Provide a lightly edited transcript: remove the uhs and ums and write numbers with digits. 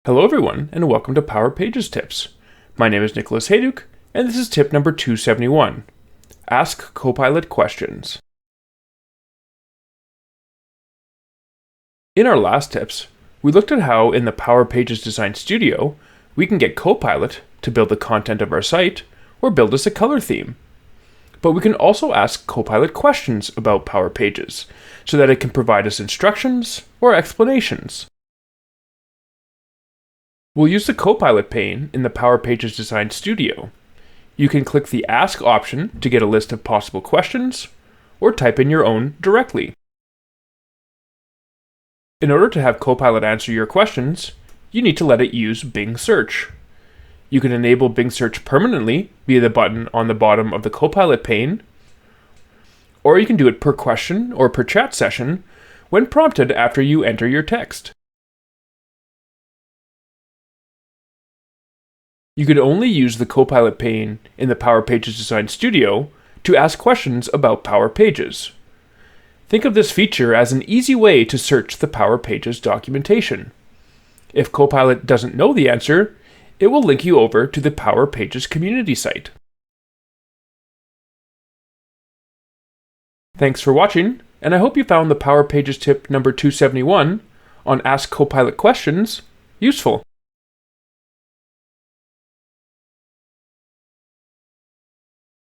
Hello everyone, and welcome to Power Pages Tips. My name is Nicholas Hayduk, and this is tip number 271. Ask Copilot questions. In our last tips, we looked at how in the Power Pages Design Studio, we can get Copilot to build the content of our site or build us a color theme. But we can also ask Copilot questions about Power Pages so that it can provide us instructions or explanations. We'll use the Copilot pane in the Power Pages Design Studio. You can click the Ask option to get a list of possible questions, or type in your own directly. In order to have Copilot answer your questions, you need to let it use Bing Search. You can enable Bing Search permanently via the button on the bottom of the Copilot pane, or you can do it per question or per chat session when prompted after you enter your text. You can only use the Copilot pane in the Power Pages Design Studio to ask questions about Power Pages. Think of this feature as an easy way to search the Power Pages documentation. If Copilot doesn't know the answer, it will link you over to the Power Pages community site. Thanks for watching, and I hope you found the Power Pages tip number 271 on Ask Copilot Questions useful.